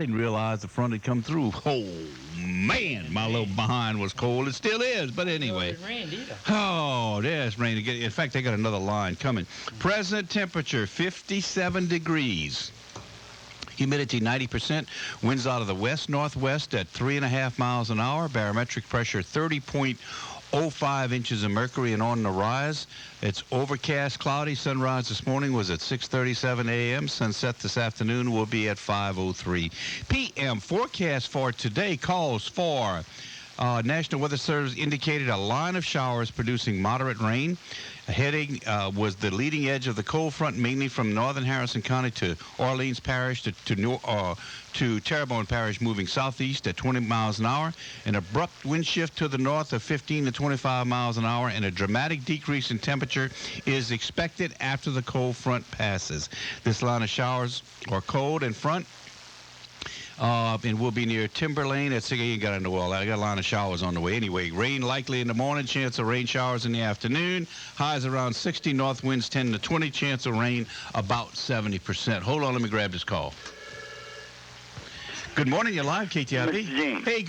Didn't realize the front had come through. Oh, man, my little behind was cold. It still is, but anyway. It rained either. Oh, there's rain. In fact, they got another line coming. Present temperature, 57 degrees. Humidity 90%. Winds out of the west-northwest at 3.5 miles an hour. Barometric pressure 30.05 inches of mercury and on the rise. It's overcast, cloudy. Sunrise this morning was at 6:37 a.m. Sunset this afternoon will be at 5:03 p.m. Forecast for today calls for National Weather Service indicated a line of showers producing moderate rain. Heading was the leading edge of the cold front, mainly from northern Harrison County to Orleans Parish to Terrebonne Parish, moving southeast at 20 miles an hour. An abrupt wind shift to the north of 15 to 25 miles an hour, and a dramatic decrease in temperature is expected after the cold front passes. This line of showers are cold in front. And we'll be near Timberlane. That's you got into all that. I got a line of showers on the way. Anyway, rain likely in the morning. Chance of rain showers in the afternoon. Highs around 60. North winds 10 to 20. Chance of rain about 70%. Hold on, let me grab this call. Good morning. You're live, KTIB. Mr. Gene. Hey.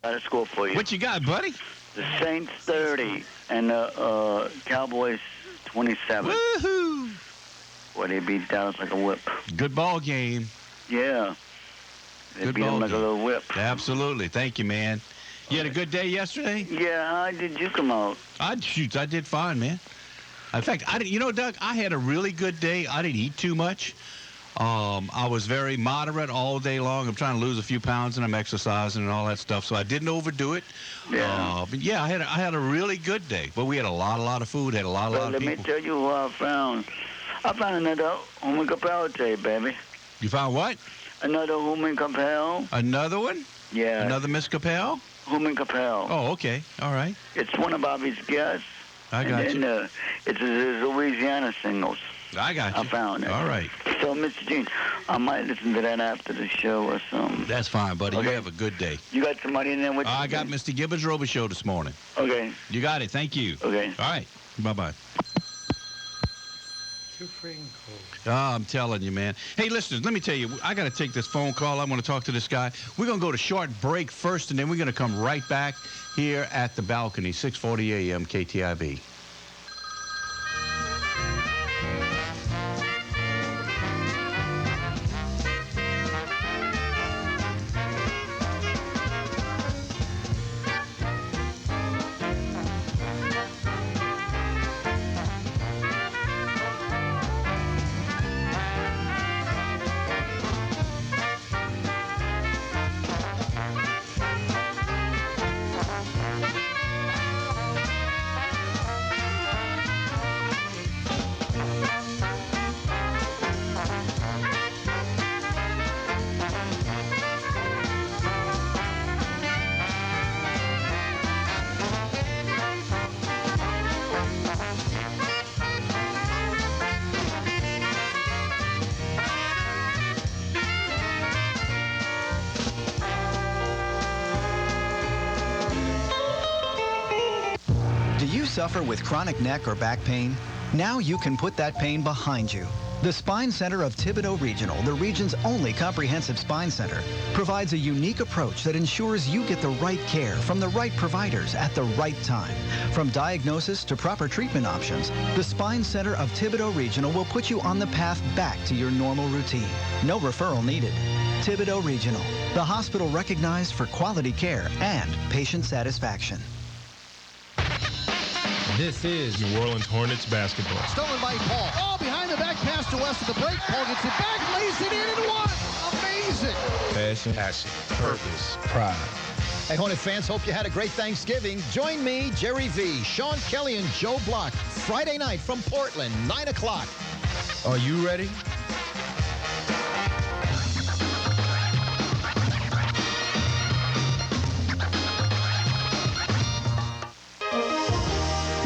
Got a score for you. What you got, buddy? The Saints 30 and the Cowboys 27. Woohoo! Boy, they beat Dallas like a whip. Good ball game. Yeah. They Good beat them ball like a game. little whip. Absolutely. Thank you, man. You had a good day yesterday? Yeah, how did you come out? I did fine, man. In fact, Doug, I had a really good day. I didn't eat too much. I was very moderate all day long. I'm trying to lose a few pounds, and I'm exercising and all that stuff, so I didn't overdo it. Yeah. But yeah, I had a really good day. But we had a lot of food, had a lot of people. Let me tell you who I found. I found another Human Capel today, baby. You found what? Another Human Capel. Another one? Yeah. Another Miss Capel? Human Capel. Oh, okay. All right. It's one of Bobby's guests. I got you. And it's his Louisiana singles. I got you. I found it. All right. So, Mr. Gene, I might listen to that after the show or something. That's fine, buddy. Okay. You have a good day. You got somebody in there with you? I got Mr. Gibbens Robichaux this morning. Okay. You got it. Thank you. Okay. All right. Bye-bye. Too freaking cold. Oh, I'm telling you, man. Hey, listeners, let me tell you, I got to take this phone call. I want to talk to this guy. We're going to go to short break first, and then we're going to come right back here at the balcony, 6:40 a.m. KTIB. Suffer with chronic neck or back pain? Now you can put that pain behind you. The Spine Center of Thibodaux Regional, the region's only comprehensive spine center, provides a unique approach that ensures you get the right care from the right providers at the right time. From diagnosis to proper treatment options, the Spine Center of Thibodaux Regional will put you on the path back to your normal routine. No referral needed. Thibodaux Regional, the hospital recognized for quality care and patient satisfaction. This is New Orleans Hornets basketball. Stolen by Paul. Oh, behind the back pass to West of the break. Paul gets it back, lays it in and one. Amazing. Passion, purpose, pride. Hey, Hornet fans, hope you had a great Thanksgiving. Join me, Jerry V, Sean Kelly, and Joe Block Friday night from Portland, 9 o'clock. Are you ready?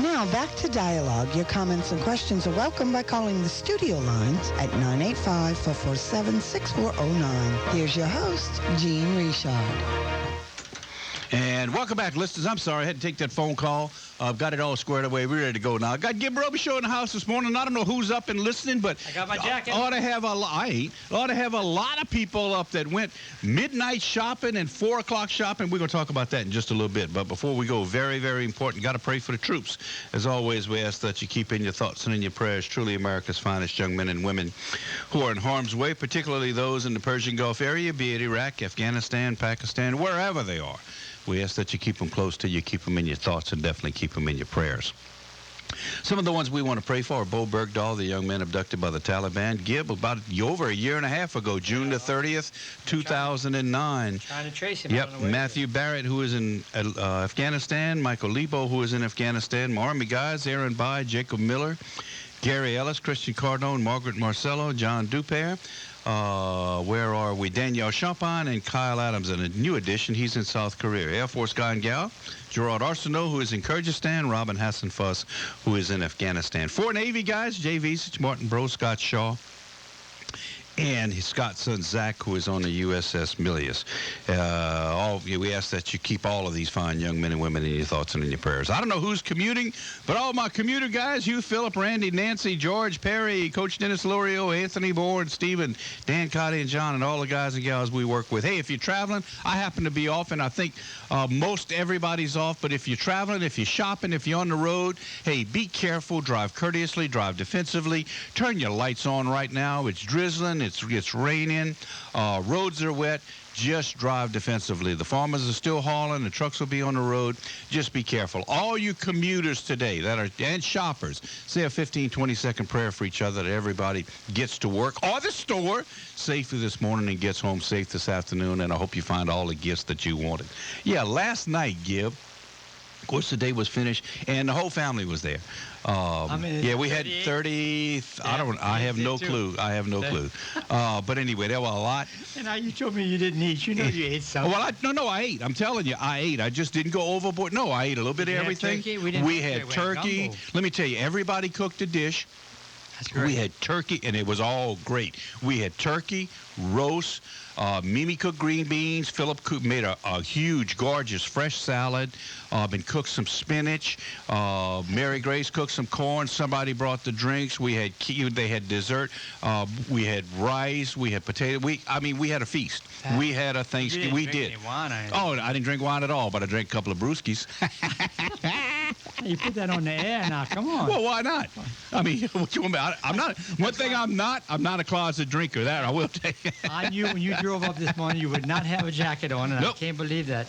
Now back to dialogue. Your comments and questions are welcome by calling the studio lines at 985-447-6409. Here's your host, Gene Richard. And welcome back, listeners. I'm sorry, I had to take that phone call. Got it all squared away. We're ready to go now. I got Gibbens Robichaux in the house this morning. I don't know who's up and listening, but I got my jacket. Ought to have a lot of people up that went midnight shopping and 4 o'clock shopping. We're going to talk about that in just a little bit. But before we go, very, very important, got to pray for the troops. As always, we ask that you keep in your thoughts and in your prayers truly America's finest young men and women who are in harm's way, particularly those in the Persian Gulf area, be it Iraq, Afghanistan, Pakistan, wherever they are. We ask that you keep them close to you, keep them in your thoughts, and definitely keep them in your prayers. Some of the ones we want to pray for are Bo Bergdahl, the young man abducted by the Taliban. Gib, about over a year and a half ago, June the 30th, 2009. Trying to trace him. Yep, Matthew Barrett, who is in Afghanistan. Michael Lebo, who is in Afghanistan. My Army guys, Aaron Bai, Jacob Miller, Gary Ellis, Christian Cardone, Margaret Marcello, John Dupaire. Where are we? Danielle Champagne and Kyle Adams. And a new addition, he's in South Korea. Air Force guy and gal, Gerard Arsenault, who is in Kyrgyzstan. Robin Hassan Fuss, who is in Afghanistan. 4 Navy guys, Jay Vesich, Martin Bro, Scott Shaw, and Scott's son, Zach, who is on the USS Milius. We ask that you keep all of these fine young men and women in your thoughts and in your prayers. I don't know who's commuting, but all my commuter guys, Hugh, Philip, Randy, Nancy, George, Perry, Coach Dennis Lorio, Anthony Bourne, Stephen, Dan Cotty, and John, and all the guys and gals we work with. Hey, if you're traveling, I happen to be off, and I think most everybody's off, but if you're traveling, if you're shopping, if you're on the road, hey, be careful, drive courteously, drive defensively, turn your lights on right now. It's drizzling. It's raining. Roads are wet. Just drive defensively. The farmers are still hauling. The trucks will be on the road. Just be careful. All you commuters today and shoppers, say a 15, 20-second prayer for each other that everybody gets to work or the store safely this morning and gets home safe this afternoon. And I hope you find all the gifts that you wanted. Yeah, last night, Gib, of course, the day was finished, and the whole family was there. We had 30. I have no clue. But anyway, there were a lot. And you told me you didn't eat. You know you ate something. Well, I ate. I'm telling you, I ate. I just didn't go overboard. No, I ate a little bit of everything. Turkey? We had turkey. Let me tell you, everybody cooked a dish. That's great. We had turkey, and it was all great. We had turkey, roast. Mimi cooked green beans. Philip made a huge, gorgeous, fresh salad and cooked some spinach. Mary Grace cooked some corn. Somebody brought the drinks. They had dessert. We had rice. We had potato. We had a feast. We had a Thanksgiving. We did. Oh, I didn't drink wine at all, but I drank a couple of brewskis. You put that on the air now. Come on. Well, why not? I mean, what you want me? I'm not. One thing I'm not a closet drinker. That I will tell you. I knew when you drove up this morning you would not have a jacket on, and nope. I can't believe that.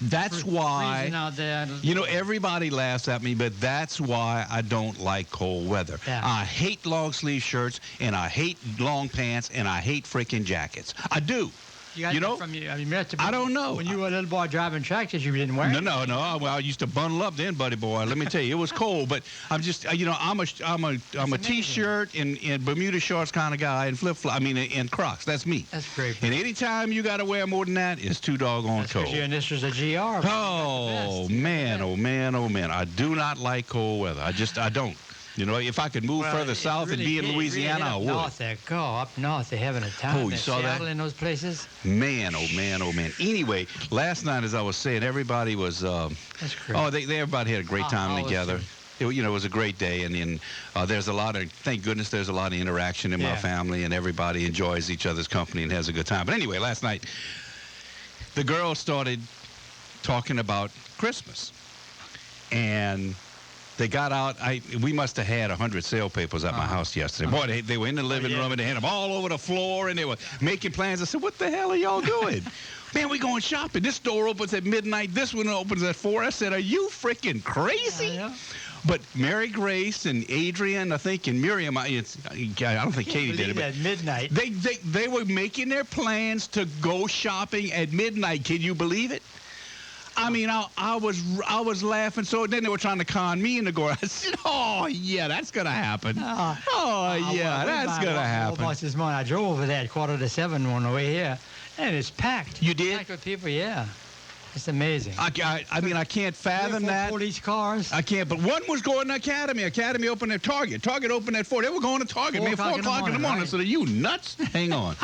That's why. Freezing out there. Everybody laughs at me, but that's why I don't like cold weather. Yeah. I hate long sleeve shirts, and I hate long pants, and I hate freaking jackets. I do. I don't know. When you were a little boy driving tractors, you didn't wear it? No. Well, I used to bundle up then, buddy boy. Let me tell you, it was cold. But I'm just, I'm a T-shirt and Bermuda shorts kind of guy and flip-flop. and Crocs. That's me. That's great. And anytime you got to wear more than that, it's too doggone cold. Your initials are GR. Oh man. I do not like cold weather. I don't. If I could move further south and be in Louisiana, I would. Up north, they're having a time. Oh, you saw that? In those places? Man, oh, man. Anyway, last night, as I was saying, everybody was... That's great. Everybody had a great time together. It was a great day, and there's a lot of, thank goodness, there's a lot of interaction in my family, and everybody enjoys each other's company and has a good time. But anyway, last night, the girls started talking about Christmas, and... They got out. We must have had 100 sale papers at my house yesterday. Boy, they were in the living room, and they had them all over the floor, and they were making plans. I said, what the hell are y'all doing? Man, we going shopping. This store opens at midnight. This one opens at 4. I said, are you freaking crazy? Yeah. But Mary Grace and Adrian, I think, and Miriam, I don't think Katie did it. At midnight. They were making their plans to go shopping at midnight. Can you believe it? I was laughing. So then they were trying to con me into going. I said, "Oh yeah, that's gonna happen. That's gonna happen." This morning, I drove over there at 6:45 on the way here, and it's packed. You did? Packed with people, yeah. It's amazing. I can't fathom that. Police cars. I can't. But one was going to Academy. Academy opened at Target. Target opened at 4. They were going to Target. 4 o'clock in the morning. Right? I said, "Are you nuts? Hang on."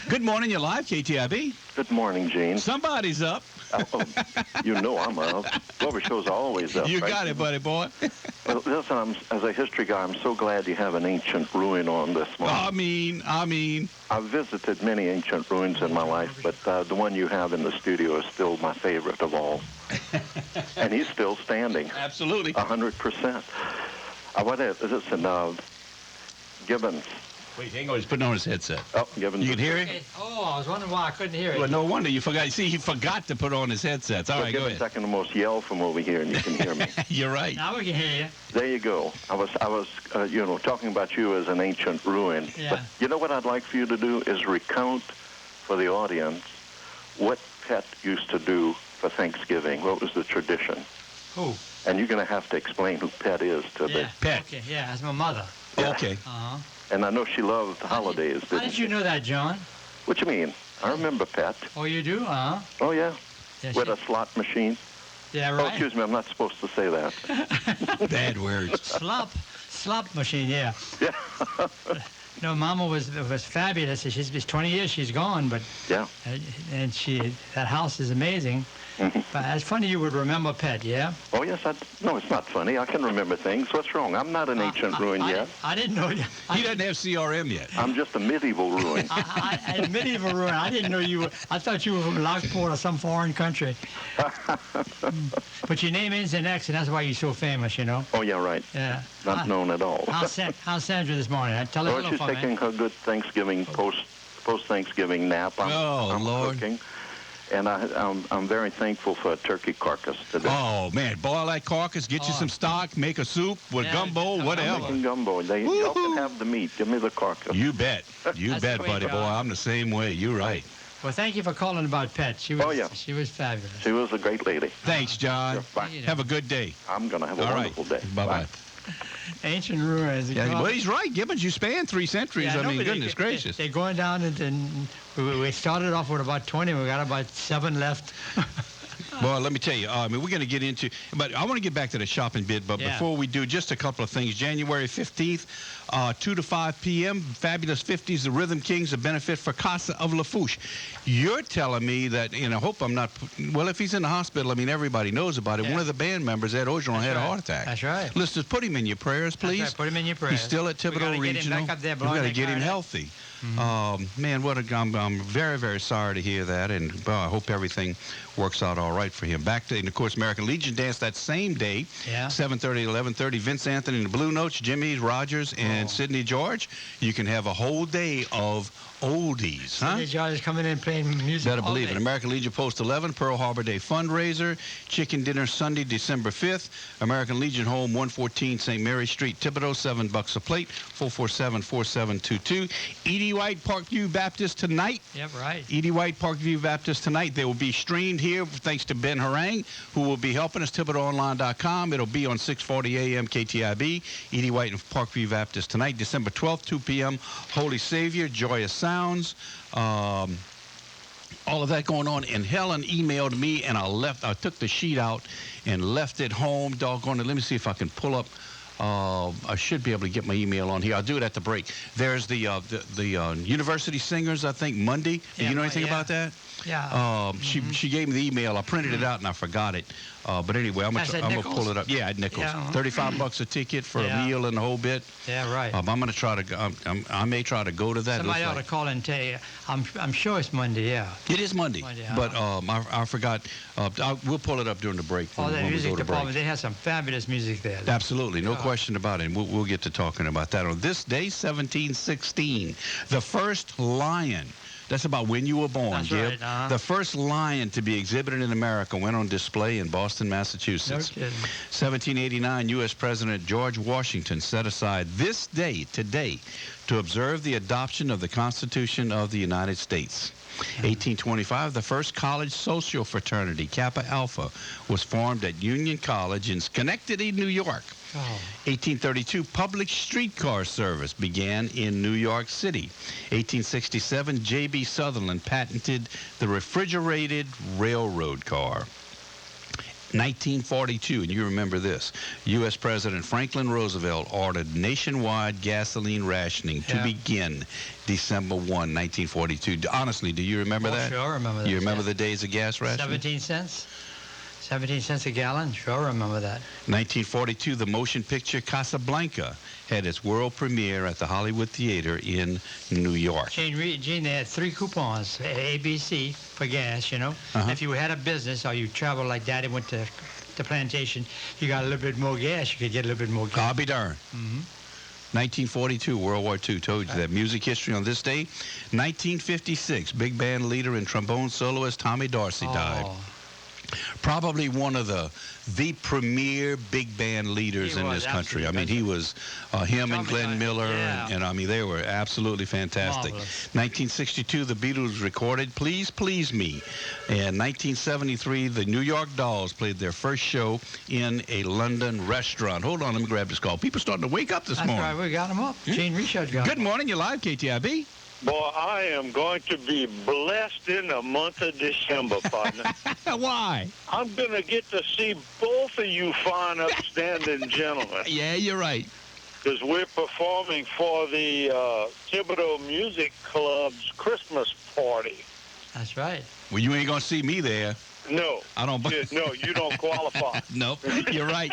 Good morning, you're live, KTIB. Good morning, Gene. Somebody's up. You know I'm up. Robichaux's always up. You right? got it, buddy boy. Well, listen, as a history guy, I'm so glad you have an ancient ruin on this morning. I mean. I've visited many ancient ruins in my life, but the one you have in the studio is still my favorite of all. And he's still standing. Absolutely. 100%. What is this in Gibbens? Wait, hang on. He's putting on his headset. Oh, Gibbens. You can hear it? Okay. Oh, I was wondering why I couldn't hear it. Well, no wonder you forgot. See, he forgot to put on his headsets. All right, go ahead. I can almost yell from over here, and you can hear me. You're right. Now we can hear you. There you go. I was, talking about you as an ancient ruin. Yeah. But you know what I'd like for you to do is recount for the audience what Pet used to do for Thanksgiving. What was the tradition? Who? And you're going to have to explain who Pet is to the Pet. Okay, yeah, that's my mother. Yeah. Okay. Uh-huh. And I know she loved the holidays, How didn't did you know that, John? What you mean? I remember Pet. Oh, you do? Uh-huh. Oh, yeah. Yeah, With a slot machine. Yeah, Oh, right. excuse me, I'm not supposed to say that. Bad words. Slop machine, yeah. Yeah. No, Mama was fabulous. She's 20 years she's gone, but Yeah. and that house is amazing. Mhm. But it's funny you would remember Pet, yeah? Oh, yes. No, it's not funny. I can remember things. What's wrong? I'm not an ancient ruin yet. I didn't know you. He doesn't have CRM yet. I'm just a medieval ruin. I medieval ruin. I didn't know you were. I thought you were from Lockport or some foreign country. But your name ends in X, and that's why you're so famous, you know? Oh, yeah, right. Yeah. Not known at all. How's Sandra this morning? Tell her Oh, hello she's for me. taking her good Thanksgiving post-Thanksgiving nap. I'm Lord. cooking, and I'm very thankful for a turkey carcass today. Oh, man. Boil that carcass, get you some stock, make a soup with Yeah, gumbo, I'm whatever. Making gumbo. Y'all can have the meat. Give me the carcass. You bet. You That's bet, the way, buddy boy. John. I'm the same way. You're right. Well, thank you for calling about Pet. She was, Oh, yeah. She was fabulous. She was a great lady. Thanks, John. Sure, bye. Have a good day. I'm going to have a All right. wonderful day. Bye-bye. Ancient ruins. Yeah, well, he's right. Gibbons, you span 3 centuries. Yeah, I mean, but goodness gracious. They're going down, and we started off with about 20. We got about 7 left. Well, let me tell you, I mean, we're going to get into, but I want to get back to the shopping bit, but Yeah. before we do, just a couple of things. January 15th, 2 to 5 p.m., Fabulous 50s, the Rhythm Kings, a benefit for Casa of Lafourche. You're telling me that, and I hope I'm not, well, if he's in the hospital, I mean, everybody knows about it. Yeah. One of the band members, Ed Ogeron, had a heart attack. That's right. Let's just put him in your prayers, please. That's right. Put him in your prayers. He's still at We gotta Thibodeau get him Regional. back up there We blowing got to that get him card out. healthy. Man, I'm very, very sorry to hear that, and well, I hope everything works out all right for him. Back to, and of course, American Legion dance that same day, Yeah. 7:30 to 11:30. Vince Anthony and the Blue Notes, Jimmy's, Rogers, and Sidney George. You can have a whole day of oldies, huh? Sidney George is coming in playing music. Better all believe day. it. American Legion Post 11, Pearl Harbor Day fundraiser, chicken dinner Sunday, December 5th. American Legion Home, 114 St. Mary Street, Thibodaux, $7 a plate, 447-4722. Edie White, Parkview Baptist tonight. Yep, right. Edie White, Parkview Baptist tonight. They will be streamed here thanks to Ben Harang, who will be helping us, ThibodauxOnline.com. It'll be on 640 AM KTIB. Edie White and Parkview Baptist tonight, December 12th, 2 p.m. Holy Savior, Joyous Sounds. All of that going on, and Helen emailed me, and I took the sheet out and left it home. Doggone it. Let me see if I can pull up. I should be able to get my email on here. I'll do it at the break. There's the University Singers, I think, Monday. Do Yeah, you know anything yeah. about that? Yeah. She gave me the email. I printed it out and I forgot it. But anyway, I'm That's at gonna Nichols? pull it up. Yeah, at Nichols. Yeah. $35 a ticket for Yeah. a meal and the whole bit. Yeah, right. I'm gonna try to. I may try to go to that. Somebody It ought looks to call and tell you. I'm sure it's Monday, yeah. like, it is Monday, Monday, but I forgot. We'll pull it up during the break. Oh, the when we music go to break. department, they have some fabulous music there. Absolutely, no question about it. And we'll get to talking about that. On this day, 1716, the first lion. That's about when you were born, That's Gib. right, uh-huh. The first lion to be exhibited in America went on display in Boston, No Massachusetts. kidding. 1789, U.S. President George Washington set aside this day, today, to observe the adoption of the Constitution of the United States. 1825, the first college social fraternity, Kappa Alpha, was formed at Union College in Schenectady, New York. Oh. 1832, public streetcar service began in New York City. 1867, J.B. Sutherland patented the refrigerated railroad car. 1942, and you remember this, U.S. President Franklin Roosevelt ordered nationwide gasoline rationing to begin December 1, 1942. Honestly, do you remember that? Sure, I remember that. You remember the days of gas rationing? 17 cents? 17 cents a gallon? Sure, I remember that. 1942, the motion picture Casablanca had its world premiere at the Hollywood Theater in New York. Gene, they had 3 coupons, ABC, for gas, you know. If you had a business or you traveled like Daddy went to the plantation, you got a little bit more gas, you could get a little bit more gas. I'll be darned. 1942, World War II, told you that. Music history on this day. 1956, big band leader and trombone soloist Tommy Dorsey died. Probably one of the premier big band leaders in this country. I mean, he was him and Glenn Miller, and I mean, they were absolutely fantastic. Marvelous. 1962, the Beatles recorded Please Please Me. And 1973, the New York Dolls played their first show in a London restaurant. Hold on, let me grab this call. People starting to wake up this morning. That's right, we got them up. Gene Richard got Good morning, you're live, KTIB. Boy, I am going to be blessed in the month of December, partner. Why? I'm going to get to see both of you fine, upstanding gentlemen. Yeah, you're right. Because we're performing for the Thibodeau Music Club's Christmas party. That's right. Well, you ain't going to see me there. No. I don't. No, you don't qualify. No, you're right.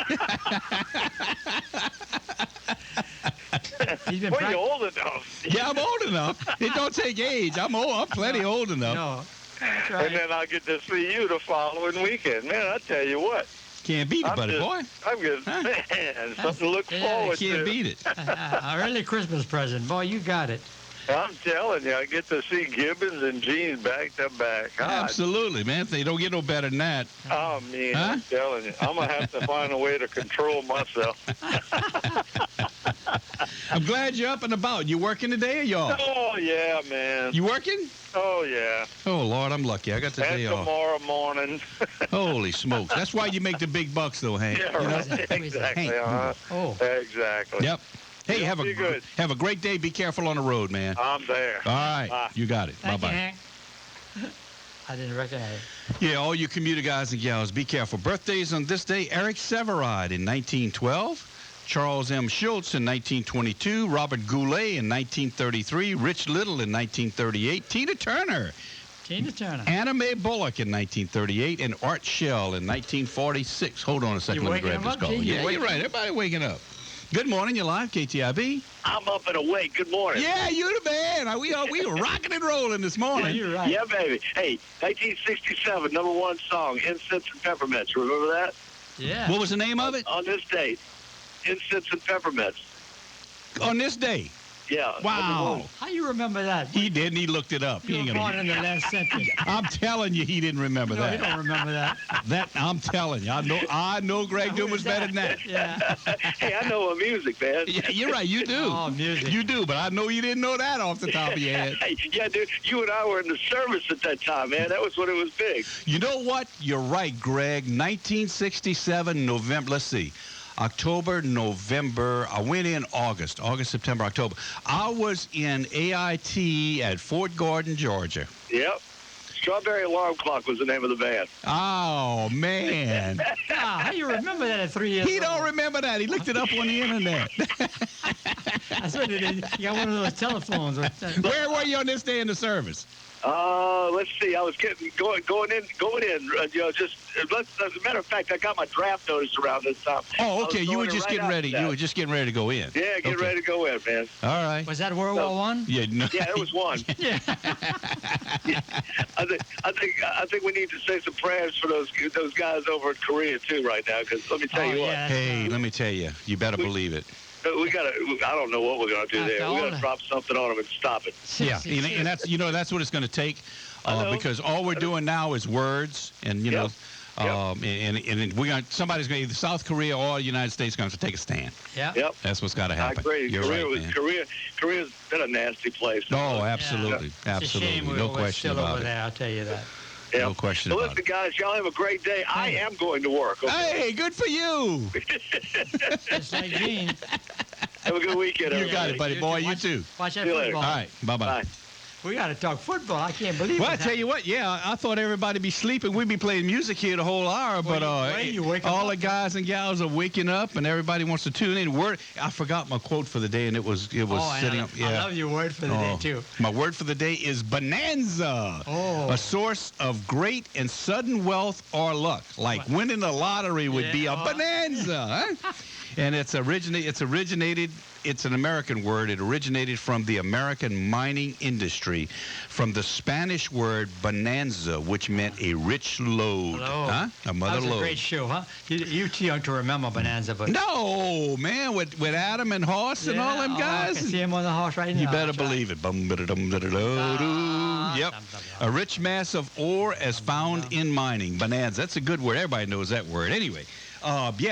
Well, you're old enough. Yeah, I'm old enough. It don't take age. I'm old. I'm plenty old enough. No, that's right. And then I'll get to see you the following weekend. Man, I tell you what. Can't beat it, buddy boy. I'm just, man, something to look forward to. Can't beat it. An early Christmas present. Boy, you got it. I'm telling you, I get to see Gibbons and Gene back to back. God. Absolutely, man. They don't get no better than that. Oh, man, I'm telling you. I'm going to have to find a way to control myself. I'm glad you're up and about. You working today or y'all? Oh, yeah, man. You working? Oh, yeah. Oh, Lord, I'm lucky. I got the day off. Tomorrow morning. Holy smokes. That's why you make the big bucks, though, Hank. Yeah, right. Exactly. Exactly. Yep. Hey, have a great day. Be careful on the road, man. I'm there. All right. Bye. You got it. Thank Bye-bye. you, Hank. I didn't recognize it. Yeah, all you commuter guys and gals, be careful. Birthdays on this day, Eric Severide in 1912, Charles M. Schultz in 1922, Robert Goulet in 1933, Rich Little in 1938, Tina Turner, Anna Mae Bullock in 1938, and Art Shell in 1946. Hold on a second. Let me grab this call. Yeah, you're right. Everybody waking up. Good morning. You're live, KTIB. I'm up and awake. Good morning. Yeah, you the man. We were rocking and rolling this morning. Yeah, you're right. Yeah, baby. Hey, 1967, #1 song, Incense and Peppermints. Remember that? Yeah. What was the name of it? On this date, Incense and Peppermints. On this day? Yeah. Wow. How you remember that? He didn't. He looked it up. You were born in the last century. I'm telling you, he didn't remember that. No, he don't remember that. I'm telling you. I know Greg Dumas better than that. Yeah. Hey, I know music, man. Yeah, you're right. You do. Oh, music. You do, but I know you didn't know that off the top of your head. Hey, yeah, dude. You and I were in the service at that time, man. That was when it was big. You know what? You're right, Greg. 1967, November. Let's see. October, November. I went in August, September, October. I was in AIT at Fort Gordon, Georgia. Yep. Strawberry Alarm Clock was the name of the band. Oh, man. How you remember that at 3 years He old? don't remember that. He looked it up on the internet. That's what it is. You got one of those telephones. Where were you on this day in the service? Let's see. I was going in. Just as a matter of fact, I got my draft notice around this time. Oh, okay. You were just getting ready. You were just getting ready to go in. Yeah, getting ready to go in, man. All right. Was that World War One? Yeah, no. Yeah, it was one. Yeah. I think we need to say some prayers for those guys over in Korea too right now. Because let me tell you what. Yeah. Hey, let me tell you. You better believe it. We gotta. I don't know what we're gonna do there. We gotta drop something on them and stop it. Yeah, and that's what it's going to take, because all we're doing now is words, and and we're going. Somebody's going to either South Korea or the United States going to take a stand. Yeah. Yep. That's what's got to happen. I agree. You're right, man. Korea's been a nasty place. Oh, absolutely, It's a shame absolutely, no we're question still about over it. there. I'll tell you that. Yeah. No question well, about listen, guys, y'all have a great day. I am going to work. Okay? Hey, good for you. Just like Gene. Have a good weekend, You everybody. got it, buddy boy. You too. Watch that See you later. football. All right, bye-bye. Bye. We got to talk football. I can't believe it. Well, I tell you what, yeah, I thought everybody be sleeping. We'd be playing music here the whole hour, but all the guys and gals are waking up, and everybody wants to tune in. I forgot my quote for the day, and it was sitting up. Yeah. I love your word for the day, too. My word for the day is bonanza, a source of great and sudden wealth or luck. Like winning the lottery would be a bonanza. Huh? And it's an American word. It originated from the American mining industry, from the Spanish word bonanza, which meant a rich load. Huh? A mother load. That was a great show, huh? You too young to remember bonanza, but... No, man, with Adam and Hoss and all them guys. I can see him on the horse right now. You better believe it. Yep. A rich mass of ore as found in mining. Bonanza. That's a good word. Everybody knows that word. Anyway.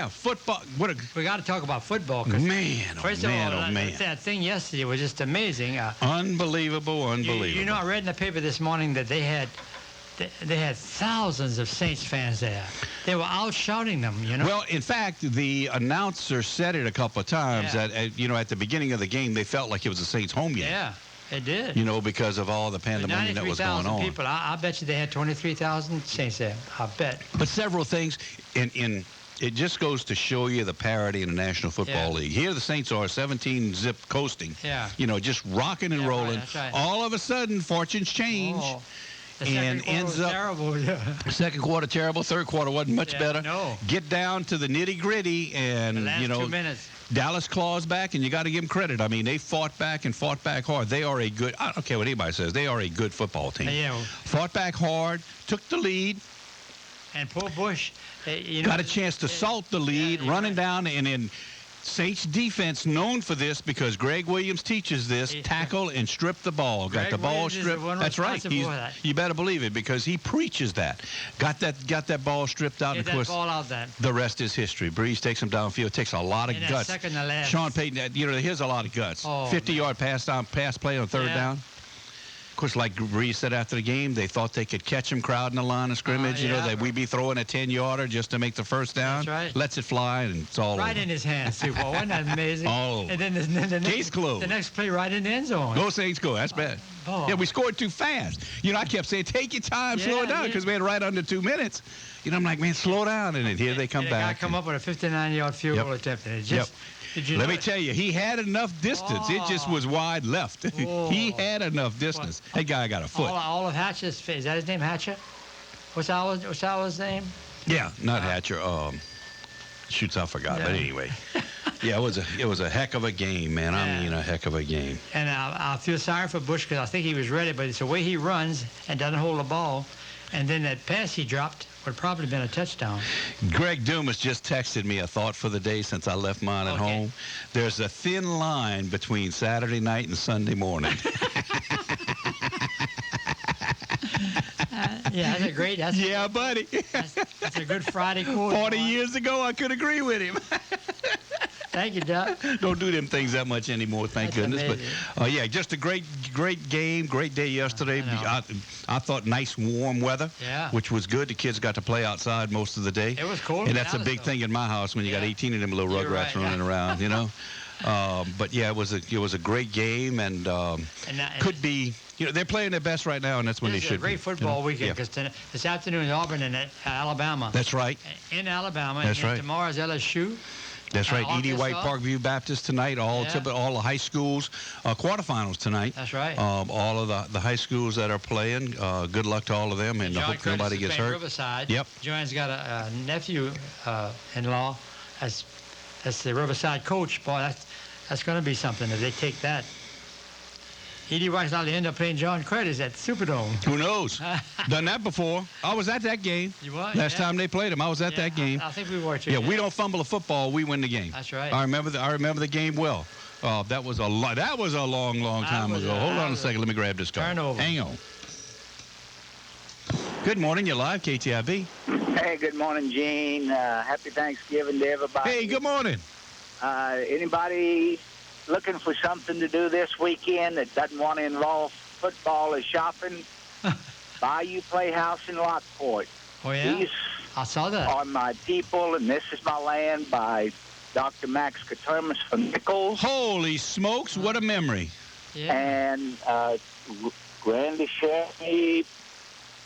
Football. We got to talk about football. Man, first of all, that thing yesterday was just amazing. Unbelievable. You know, I read in the paper this morning that they had thousands of Saints fans there. They were out shouting them, you know. Well, in fact, the announcer said it a couple of times that, at the beginning of the game, they felt like it was a Saints home game. Yeah. It did. You know, because of all the pandemonium that was going on. 93,000 people. I bet you they had 23,000 Saints there. I bet. But several things it just goes to show you the parity in the National Football League. Here the Saints are 17-zip coasting. Yeah. You know, just rocking and rolling. Right. All of a sudden, fortunes change. Oh. And ends up terrible. Second quarter terrible, third quarter wasn't much better. No. Get down to the nitty-gritty, and the last 2 minutes. Dallas claws back, and you got to give them credit. I mean, they fought back hard. They are I don't care what anybody says, they are a good football team. Yeah. Fought back hard, took the lead. And poor Bush, got a chance to salt the lead, running down, and in Saints defense known for this because Greg Williams teaches this, tackle and strip the ball. Got the ball stripped. That's right. You better believe it because he preaches that. Got that ball stripped out. Get and of course, that ball out then. The rest is history. Breeze takes him downfield. Takes a lot of guts. Second to last. Sean Payton, here's a lot of guts. 50-yard pass play on third down. Of course, like Breeze said after the game, they thought they could catch him crowding the line of scrimmage. We'd be throwing a 10-yarder just to make the first down. That's right. Lets it fly, and it's all right over. in his hands, too. Well, wasn't that amazing? All over. And then the Case closed. The next play right in the end zone. Go Saints, go. That's bad. Yeah, we scored too fast. I kept saying, take your time, slow it down, because we had right under 2 minutes. I'm like, man, slow down. And here they come back. Come up with a 59-yard field goal attempt. And it just... Let me tell you, he had enough distance. It just was wide left. He had enough distance. That guy got a foot. All of Hatcher's face. Is that his name, Hatcher? What's Al's name? Yeah, not Hatcher. Shoots, I forgot. But anyway, it was a heck of a game, man. I mean, a heck of a game. And I feel sorry for Bush because I think he was ready, but it's the way he runs and doesn't hold the ball. And then that pass he dropped would probably have been a touchdown. Greg Dumas just texted me a thought for the day since I left mine at home. There's a thin line between Saturday night and Sunday morning. That's a great. Buddy. That's a good Friday quote. 40 years ago, I could agree with him. Thank you, Doc. Don't do them things that much anymore, thank goodness. Amazing. But just a great game, great day yesterday. I thought nice warm weather, which was good. The kids got to play outside most of the day. It was cold. And that's a big thing in my house when you got 18 of them little rugrats running around, But it was a great game, and could be. They're playing their best right now, and that's when they should. It's a great football weekend because this afternoon is Auburn and Alabama. That's right. In Alabama. That's right. Tomorrow's LSU. That's right. Edie White Parkview Baptist tonight. All the high schools quarterfinals tonight. That's right. All of the high schools that are playing. Good luck to all of them, and I hope nobody gets hurt. Riverside. Yep. Joanne's got a nephew-in-law. That's the Riverside coach. Boy, that's going to be something if they take that. Edie White's likely to end up playing John Curtis at Superdome. Who knows? Done that before. I was at that game. You were? Last time they played him, I was at that game. I think we were too. Yeah, we don't fumble a football, we win the game. That's right. I remember the game well. That was a long time ago. Hold on a second. Let me grab this card. Turnover. Hang on. Good morning. You're live, KTIB. Hey, good morning, Gene. Happy Thanksgiving to everybody. Hey, good morning. Anybody looking for something to do this weekend that doesn't want to involve football or shopping? Bayou Playhouse in Lockport. Oh, yeah? These I saw that. are my people, and this is my land by Dr. Max Katermas from Nichols. Holy smokes, what a memory. Yeah. And Grande Chevy.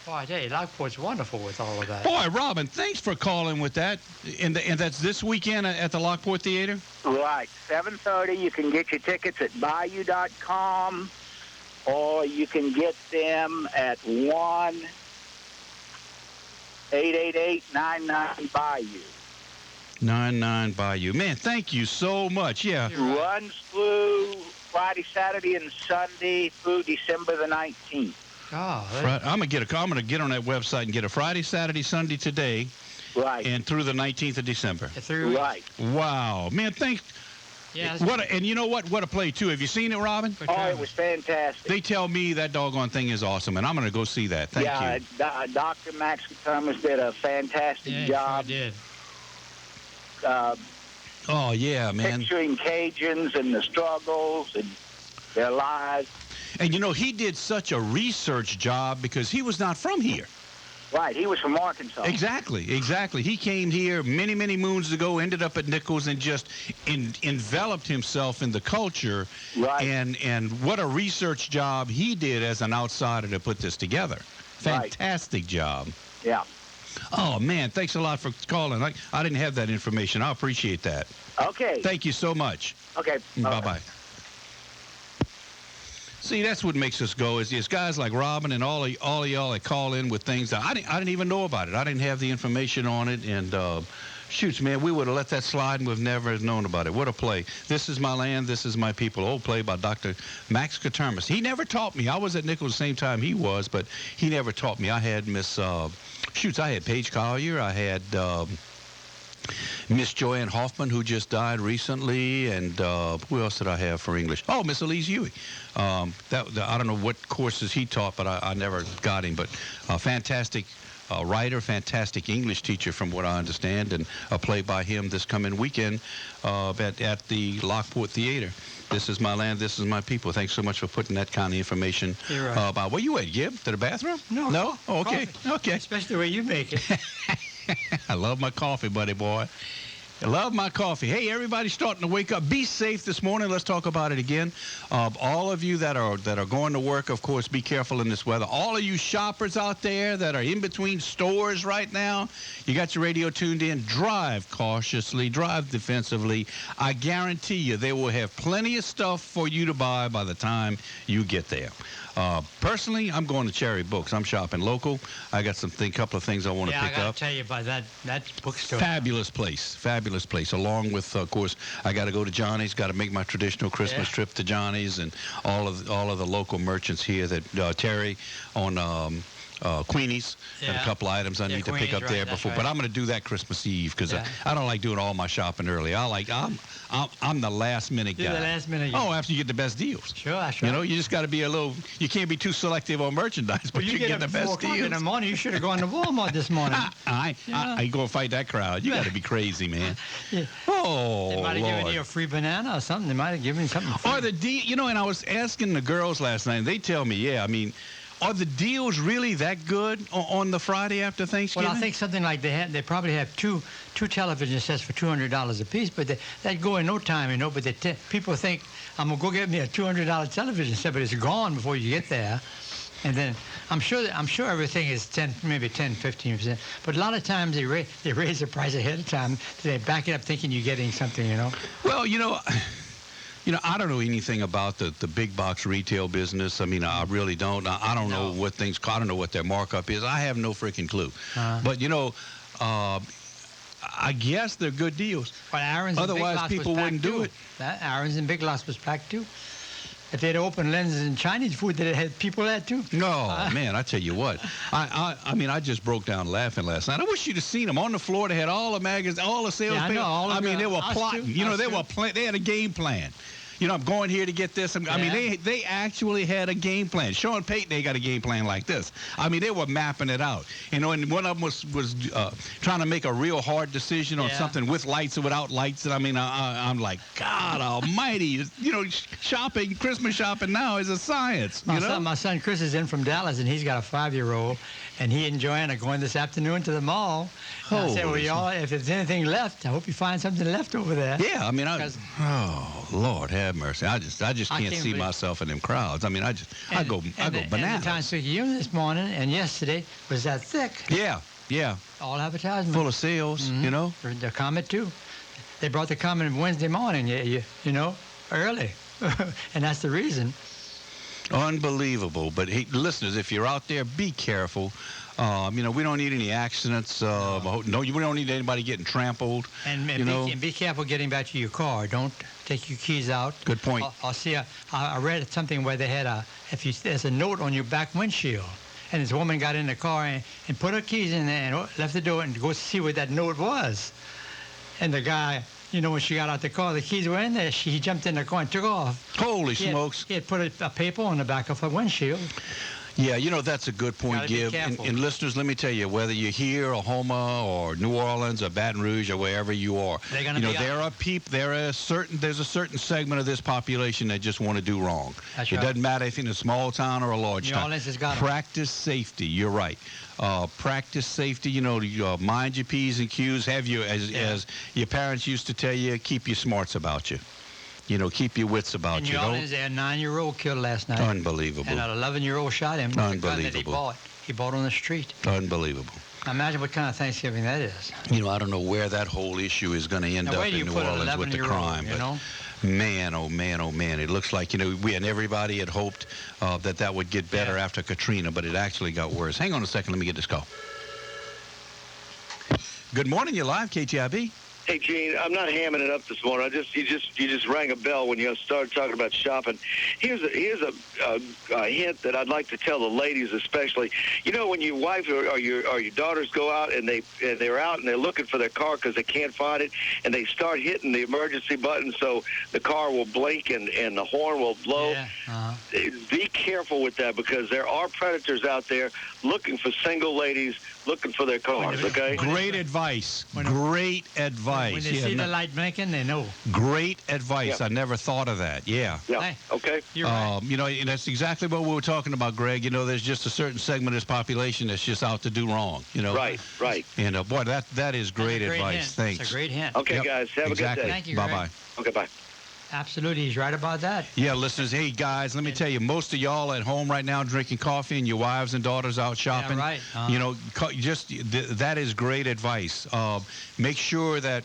Boy, I tell you, Lockport's wonderful with all of that. Boy, Robin, thanks for calling with that. And that's this weekend at the Lockport Theater? Right, 7:30. You can get your tickets at Bayou.com, or you can get them at 1-888-99-BAYOU. 99 Bayou. Man, thank you so much. Yeah. Runs through Friday, Saturday, and Sunday through December the 19th. Oh, I'm gonna get on that website and get a Friday, Saturday, Sunday today, right, and through the 19th of December. Right. Wow, man, thanks. Yeah. And you know what? What a play too. Have you seen it, Robin? Oh, it was fantastic. They tell me that doggone thing is awesome, and I'm gonna go see that. Thank you. Yeah, Dr. Max Thomas did a fantastic job. Sure did. Oh yeah, man. Picturing Cajuns and the struggles and their lives. And you know, he did such a research job because he was not from here. Right, he was from Arkansas. Exactly. He came here many, many moons ago, ended up at Nichols, and just enveloped himself in the culture. Right. And what a research job he did as an outsider to put this together. Fantastic job. Yeah. Oh, man, thanks a lot for calling. I didn't have that information. I appreciate that. Okay. Thank you so much. Okay. Bye-bye. See, that's what makes us go is guys like Robin and all of y'all that call in with things that I didn't even know about it. I didn't have the information on it, and shoots, man, we would have let that slide and we've never known about it. What a play. This Is My Land, This Is My People. Old play by Dr. Max Termes. He never taught me. I was at Nichols the same time he was, but he never taught me. I had I had Paige Collier. I had Miss Joanne Hoffman, who just died recently, and who else did I have for English? Oh, Miss Elise Huey. I don't know what courses he taught, but I never got him. But a fantastic writer, fantastic English teacher, from what I understand, and a play by him this coming weekend at the Lockport Theater. This Is My Land, This Is My People. Thanks so much for putting that kind of information about. Where you at, Gib? To the bathroom? No. No? Oh, okay. Coffee. Okay. Especially the way you make it. I love my coffee, buddy boy. I love my coffee. Hey, everybody starting to wake up. Be safe this morning. Let's talk about it again. All of you that are going to work, of course, be careful in this weather. All of you shoppers out there that are in between stores right now, you got your radio tuned in. Drive cautiously. Drive defensively. I guarantee you they will have plenty of stuff for you to buy by the time you get there. Personally, I'm going to Cherry Books. I'm shopping local. I got couple of things I want to pick up. Yeah, I got to tell you about that bookstore. Fabulous place. Along with, of course, I got to go to Johnny's. Got to make my traditional Christmas trip to Johnny's, and all of the local merchants here. That Terry on Queenie's. Got a couple items I need to pick up there before. But I'm going to do that Christmas Eve because I don't like doing all my shopping early. I'm the last minute guy. You're the last minute guy. Oh, after you get the best deals. Sure. You know, you just got to be you can't be too selective on merchandise, but you get the best deals. In the morning, you should have gone to Walmart this morning. I ain't going to fight that crowd. You got to be crazy, man. Oh, they might have given you a free banana or something. They might have given you something free. Or and I was asking the girls last night, and they tell me, are the deals really that good on the Friday after Thanksgiving? Well, I think something like they probably have two television sets for $200 a piece, but that go in no time, But people think, I'm gonna go get me a $200 television set, but it's gone before you get there. And then I'm sure everything is 15%. But a lot of times they raise the price ahead of time. They back it up thinking you're getting something, Well, I don't know anything about the big box retail business. I mean, I really don't. I don't know what things. I don't know what their markup is. I have no freaking clue. But I guess they're good deals. But Aaron's otherwise people wouldn't do it. Aaron's and Big Lots was packed too. If they'd opened lenses and Chinese food, they'd have had people there too. No, man, I tell you what. I just broke down laughing last night. I wish you'd have seen them on the floor. They had all the magazines, all the sales papers. They were plotting. They had a game plan. I'm going here to get this. They actually had a game plan. Sean Payton, they got a game plan like this. They were mapping it out. And one of them was trying to make a real hard decision on something with lights or without lights. And I'm like, God Almighty! Christmas shopping now is a science. My son Chris is in from Dallas, and he's got a 5-year-old, and he and Joanne are going this afternoon to the mall. I said, well, y'all, if there's anything left, I hope you find something left over there. Yeah, Lord have mercy. I just can't can't see believe- myself in them crowds. I mean, I go And the bananas. Times-Picayune this morning and yesterday was that thick. Yeah. All advertisement. Full of sales, you know. The Comet, too. They brought the Comet Wednesday morning, you know, early. And that's the reason. Unbelievable. But hey, listeners, if you're out there, be careful. You know, we don't need any accidents. No, we don't need anybody getting trampled. And be careful getting back to your car. Don't take your keys out. Good point. I read something where they had there's a note on your back windshield. And this woman got in the car and put her keys in there and left the door and go see what that note was. And the guy, you know, when she got out the car, the keys were in there. He jumped in the car and took off. Holy smokes. He had put a paper on the back of her windshield. Yeah, you know, that's a good point, Gotta be Gib. careful. And listeners, let me tell you, whether you're here, Oklahoma, or New Orleans, or Baton Rouge, or wherever you are, They're gonna you know, be there's a certain segment of this population that just want to do wrong. That's It right. doesn't matter if in a small town or a large New town. Orleans has got 'em. Practice safety. You're right. Practice safety. You know, mind your P's and Q's. Have you, as your parents used to tell you, keep your smarts about you. You know, keep your wits about In you. New Orleans, they had a 9-year-old killed last night. Unbelievable. And an 11-year-old shot him with a gun that he Unbelievable. bought. He bought on the street. Unbelievable. Now imagine what kind of Thanksgiving that is. You know, I don't know where that whole issue is going to end Now, up where do in you New put an Orleans with the 11-year-old, crime. you But know? man, oh man, oh man, it looks like, you know, we and everybody had hoped that would get better after Katrina, but it actually got worse. Hang on a second, let me get this call. Good morning, you're live, KTIB. Hey, Gene, I'm not hamming it up this morning. You just rang a bell when you started talking about shopping. Here's a hint that I'd like to tell the ladies, especially. You know, when your wife or your daughters go out and they're out and they're looking for their car because they can't find it, and they start hitting the emergency button so the car will blink and the horn will blow. Yeah. Uh-huh. Be careful with that, because there are predators out there looking for single ladies looking for their cars. Okay. Great advice. Great advice. When they see the light blinking, they know. Great advice. Yeah. I never thought of that. Yeah. Yeah. Hey, Okay. You're right. You know, and that's exactly what we were talking about, Greg. You know, there's just a certain segment of this population that's just out to do wrong. You know. Right. And boy, that is great That's a advice. hint. Thanks. It's a great hint. Okay, Yep, guys. Have exactly. a good day. Thank you, Bye Greg. bye. Okay. Bye. Absolutely, he's right about that. Yeah, listeners, hey guys, let me tell you, most of y'all at home right now drinking coffee and your wives and daughters out shopping. right. You know, that is great advice. Make sure that.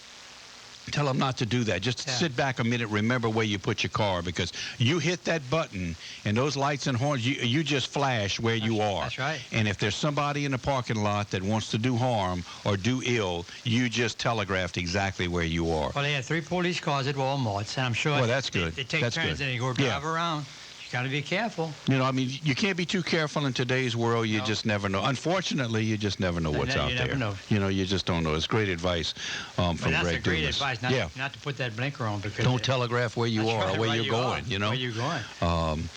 Tell them not to do that. Just sit back a minute, remember where you put your car, because you hit that button and those lights and horns, you just flash where you are. That's right. And if there's somebody in the parking lot that wants to do harm or do ill, you just telegraphed exactly where you are. Well, they had 3 police cars at Walmart's, and I'm sure Well, that's good. They take That's turns good. and they go Yeah. drive around. You got to be careful. You know, I mean, you can't be too careful in today's world. You just never know. Unfortunately, you just never know what's out you there. never know. You know, you just don't know. It's great advice from But that's Greg a great Dumas. advice, not to put that blinker on, because Don't telegraph where you That's are right, or where you're going, you know. Where you're going.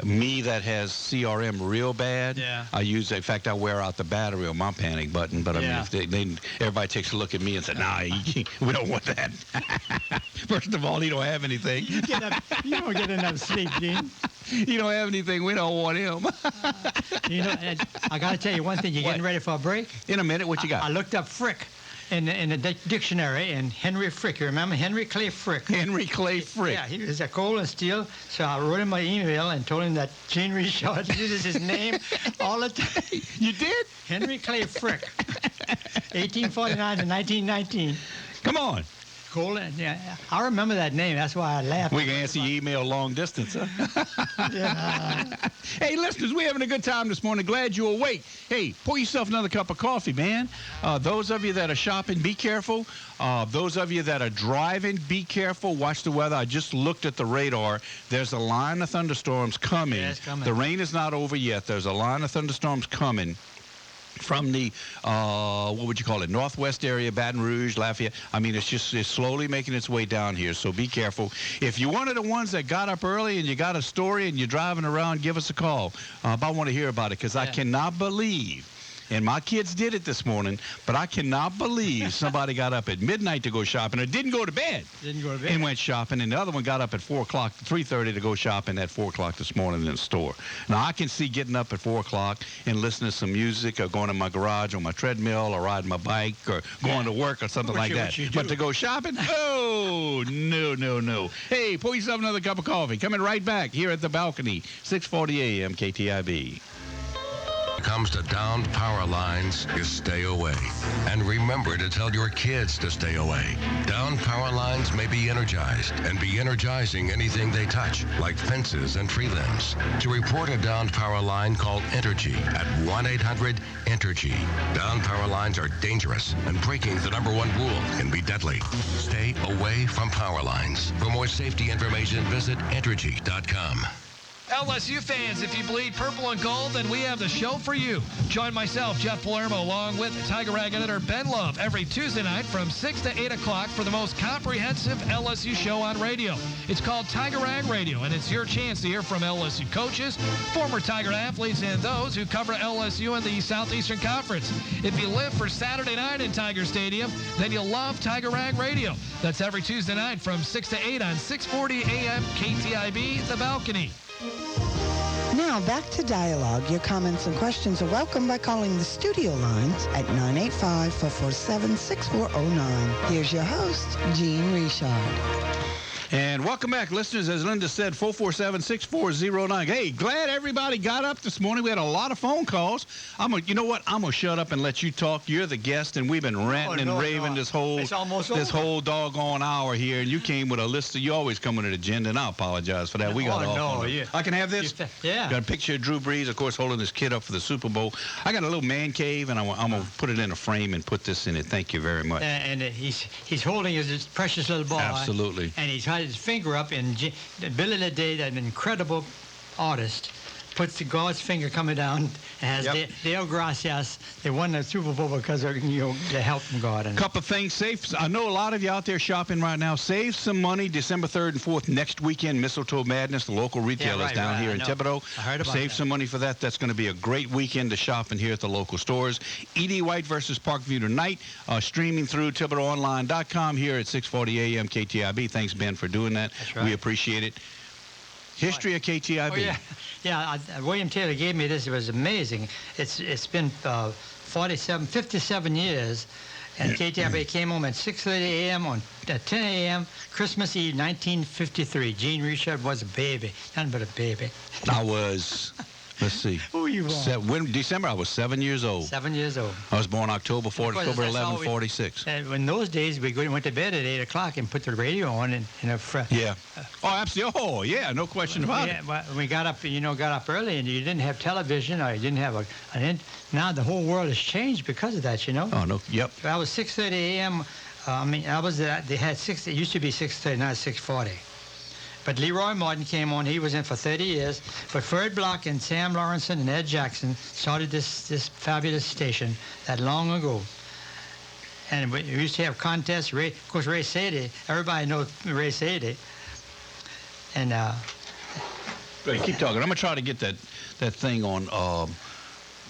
Me that has CRM real bad, Yeah. in fact, I wear out the battery on my panic button, but I mean, Yeah. if everybody takes a look at me and says, nah, we don't want that. First of all, he don't have anything. You don't get enough sleep, Gene. He don't have anything. We don't want him. You know, and I got to tell you one thing. You're getting ready for a break? In a minute, what you got? I looked up Frick in the dictionary, and Henry Frick. You remember Henry Clay Frick? Henry Clay Frick. Yeah, he was a coal and steel. So I wrote him an email and told him that Gene Richard uses his name all the time. You did? Henry Clay Frick, 1849 to 1919. Come on. Coal and, yeah, I remember that name. That's why I laughed. We can answer your email long distance, huh? Yeah. Hey, listeners, we're having a good time this morning. Glad you're awake. Hey, pour yourself another cup of coffee, man. Those of you that are shopping, be careful. Those of you that are driving, be careful. Watch the weather. I just looked at the radar. There's a line of thunderstorms coming. Yeah, it's coming. The rain is not over yet. There's a line of thunderstorms coming from the, what would you call it, northwest area, Baton Rouge, Lafayette. I mean, it's slowly making its way down here, so be careful. If you're one of the ones that got up early and you got a story and you're driving around, give us a call. I want to hear about it, because I cannot believe and my kids did it this morning, but I cannot believe somebody got up at midnight to go shopping or didn't go to bed. Didn't go to bed. And went shopping, and the other one got up at 4 o'clock, 3:30 to go shopping at 4 o'clock this morning in the store. Now, I can see getting up at 4 o'clock and listening to some music or going to my garage on my treadmill or riding my bike or going to work or something like that. But to go shopping? Oh, no. Hey, pour yourself another cup of coffee. Coming right back here at the balcony, 640 AM KTIB. When it comes to downed power lines, you stay away. And remember to tell your kids to stay away. Downed power lines may be energized and be energizing anything they touch, like fences and tree limbs. To report a downed power line, call Entergy at 1-800-ENTERGY. Downed power lines are dangerous, and breaking the #1 rule can be deadly. Stay away from power lines. For more safety information, visit Entergy.com. LSU fans, if you bleed purple and gold, then we have the show for you. Join myself, Jeff Palermo, along with Tiger Rag editor Ben Love every Tuesday night from 6 to 8 o'clock for the most comprehensive LSU show on radio. It's called Tiger Rag Radio, and it's your chance to hear from LSU coaches, former Tiger athletes, and those who cover LSU in the Southeastern Conference. If you live for Saturday night in Tiger Stadium, then you'll love Tiger Rag Radio. That's every Tuesday night from 6 to 8 on 640 AM KTIB, The Balcony. Now back to Dialogue. Your comments and questions are welcome by calling the studio lines at 985-447-6409. Here's your host, Gene Richard. And welcome back, listeners. As Linda said, 447-6409. Hey, glad everybody got up this morning. We had a lot of phone calls. You know what? I'm going to shut up and let you talk. You're the guest, and we've been ranting and raving this whole doggone hour here. And you came with a list. You always come with an agenda, and I apologize for that. We got I can have this? Yeah. Got a picture of Drew Brees, of course, holding his kid up for the Super Bowl. I got a little man cave, and I'm going to put it in a frame and put this in it. Thank you very much. And he's holding his precious little ball. Absolutely. And he's his finger up, and Billy Leday, that incredible artist, puts God's finger coming down and has Dale Gracias. They won the Super Bowl because of the help from God. And couple of things. I know a lot of you out there shopping right now. Save some money December 3rd and 4th next weekend. Mistletoe Madness, the local retailers down here in Thibodaux. I heard about Save some money for that. That's going to be a great weekend to shop in here at the local stores. E.D. White versus Parkview tonight, streaming through ThibodauxOnline.com here at 640 AM KTIB. Thanks, Ben, for doing that. That's right. We appreciate it. History of KTIB. Oh, yeah. William Taylor gave me this. It was amazing. It's been 57 years, and KTIB came home at 6:30 a.m. on 10 a.m. Christmas Eve, 1953. Gene Richard was a baby, nothing but a baby. I was. Let's see. Who you When December, I was 7 years old. 7 years old. I was born October 11, 46. And in those days, we went to bed at 8 o'clock and put the radio on. Yeah. Oh, absolutely. Oh, yeah. No question about it. Well, we got up early, and you didn't have television, or you didn't have now the whole world has changed because of that, Oh, no. Yep. I was 6:30 a.m. They had 6. It used to be 6:30, not 6:40. But Leroy Martin came on. He was in for 30 years. But Ferd Block and Sam Lawrenson and Ed Jackson started this fabulous station that long ago. And we used to have contests. Of course, Ray Sadie. Everybody knows Ray Sadie. And keep talking. I'm gonna try to get that thing on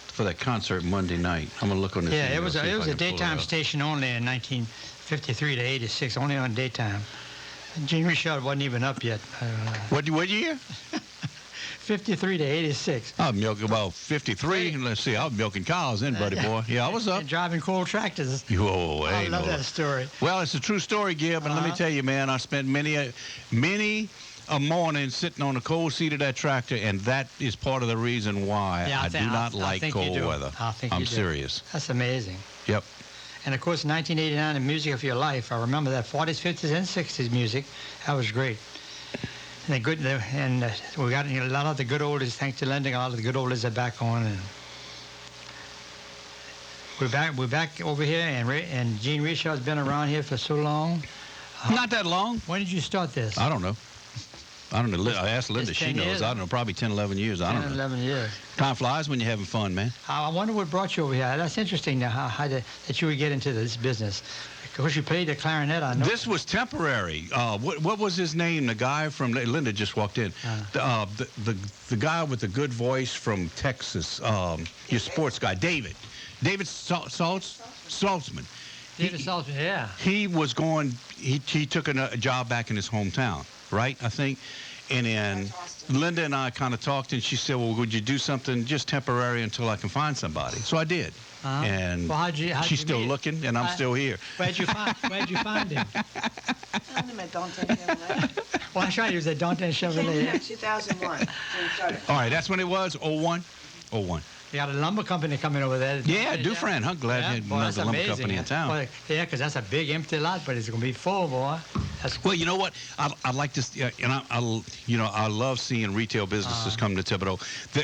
for that concert Monday night. I'm gonna look on this. Yeah, it was a daytime station only in 1953 to 86, only on daytime. Gene Richard wasn't even up yet. What year? 53 to 86. I'm milking about 53. Let's see, I was milking cows then, buddy boy. Yeah, I was up. And driving coal tractors. Oh, I love that story. Well, it's a true story, Gib, and let me tell you, man, I spent many a morning sitting on the cold seat of that tractor, and that is part of the reason why I do not like cold weather. I'm serious. That's amazing. Yep. And, of course, 1989, the music of your life. I remember that 40s, 50s, and 60s music. That was great. And we got a lot of the good oldies, thanks to Linda, a lot of the good oldies are back on. And we're back over here, and Gene Richard's been around here for so long. Not that long. When did you start this? I don't know. I asked Linda. She knows. Years. I don't know. Probably 10, 11 years. I don't know. 11 years. Time flies when you're having fun, man. I wonder what brought you over here. That's interesting how that you would get into this business. course, you played the clarinet, I know. This was temporary. What was his name? The guy from Linda just walked in. The guy with the good voice from Texas. Your sports guy, David Saltzman. David Saltzman, yeah. He was going. He took a job back in his hometown, right? I think. And then Linda and I kind of talked, and she said, "Well, would you do something just temporary until I can find somebody?" So I did. And well, she's still looking, and I'm still here. Where'd you find him? Found him at Dante Chevrolet. Well, that's right. He was at Dante Chevrolet. 2001. All right, that's when it was. 01. 01. You got a lumber company coming over there. Yeah, Dufresne. I'm glad you had another lumber company in town. Well, yeah, because that's a big empty lot, but it's going to be full, boy. Well, you know what? I'd like to, and I love seeing retail businesses come to Thibodaux.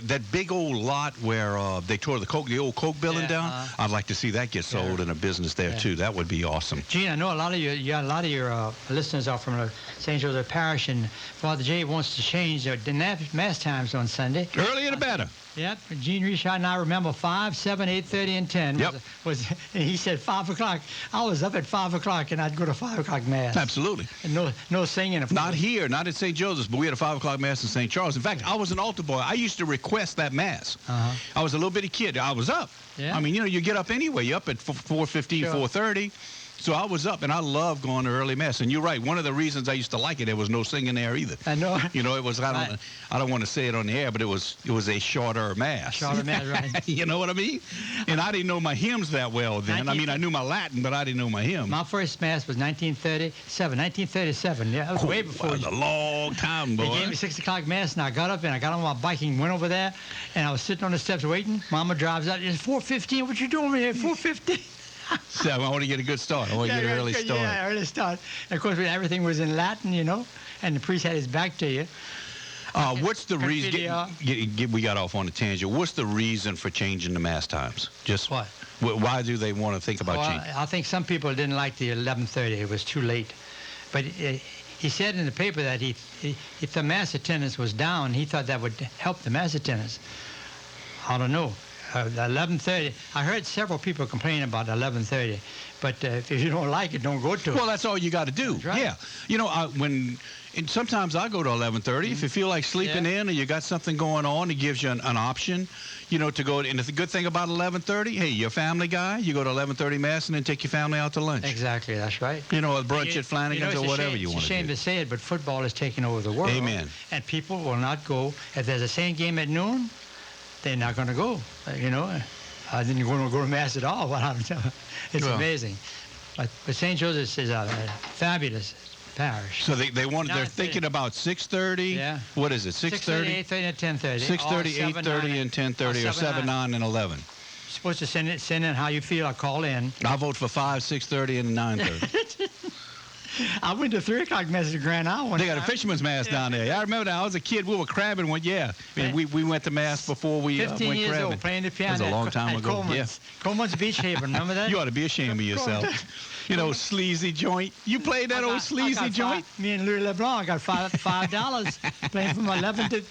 That big old lot where they tore the old Coke building down. I'd like to see that get sold in a business there too. That would be awesome. Gene, I know a lot of your listeners are from the St. Joseph Parish, and Father Jay wants to change the mass times on Sunday. Earlier the better. Yep, Gene Richard and I remember 5, 7, 8:30, and 10. Yep. He said 5 o'clock. I was up at 5 o'clock, and I'd go to 5 o'clock mass. Absolutely. And no singing. Not here, not at St. Joseph's, but we had a 5 o'clock mass in St. Charles. In fact, I was an altar boy. I used to request that mass. I was a little bitty kid. I was up. Yeah. I mean, you get up anyway. You're up at 4:15, 4:30. So I was up, and I love going to early mass. And you're right. One of the reasons I used to like it, there was no singing there either. I know. It was. I don't want to say it on the air, but it was a shorter mass. Shorter mass, right? You know what I mean? And I didn't know my hymns that well then. I mean, I knew my Latin, but I didn't know my hymns. My first mass was 1937. 1937. Yeah, that was way before. That was a long time, boy. They gave me 6 o'clock mass, and I got up and I got on my bike and went over there, and I was sitting on the steps waiting. Mama drives out. It's 4:15. What you doing over here? 4:15. So I want to get a good start. I want to get an early start. Yeah, early start. And of course, everything was in Latin, and the priest had his back to you. What's the reason? We got off on a tangent. What's the reason for changing the mass times? Just what? Why do they want to think about changing? I think some people didn't like the 11:30. It was too late. But he said in the paper that if the mass attendance was down, he thought that would help the mass attendance. I don't know. 11:30. I heard several people complain about 11:30, but if you don't like it, don't go to it. Well, that's all you got to do. That's right. Yeah. And sometimes I go to 11:30. If you feel like sleeping in or you got something going on, it gives you an option, to go. And the good thing about 11:30, hey, you're a family guy. You go to 11:30 mass and then take your family out to lunch. Exactly, that's right. A brunch at Flanagan's or whatever you want to do. It's a shame to say it, but football is taking over the world. Amen. And people will not go. If there's a Saint game at noon, they're not going to go. I didn't want to go to mass at all. It's amazing. But St. Joseph's is a fabulous parish. So they're thinking about 6:30. Yeah. What is it? 6:30, 8:30, and 10:30. 6:30, 8:30, and 10:30, or 7, 9, and 11. You're supposed to send in how you feel or call in. I vote for 5, 6:30, and 9:30. I went to 3 o'clock mass at Grand Isle. They got a fisherman's mass down there. I remember that. I was a kid. We were crabbing one. Yeah. We went to mass before we went 15 years crabbing. Old, playing the piano. That was a long time ago. Coleman's. Coleman's Beach Haven. Remember that? You ought to be ashamed of yourself. Sleazy joint. You played that old sleazy joint? Me and Louis LeBlanc got $5 playing from 11 to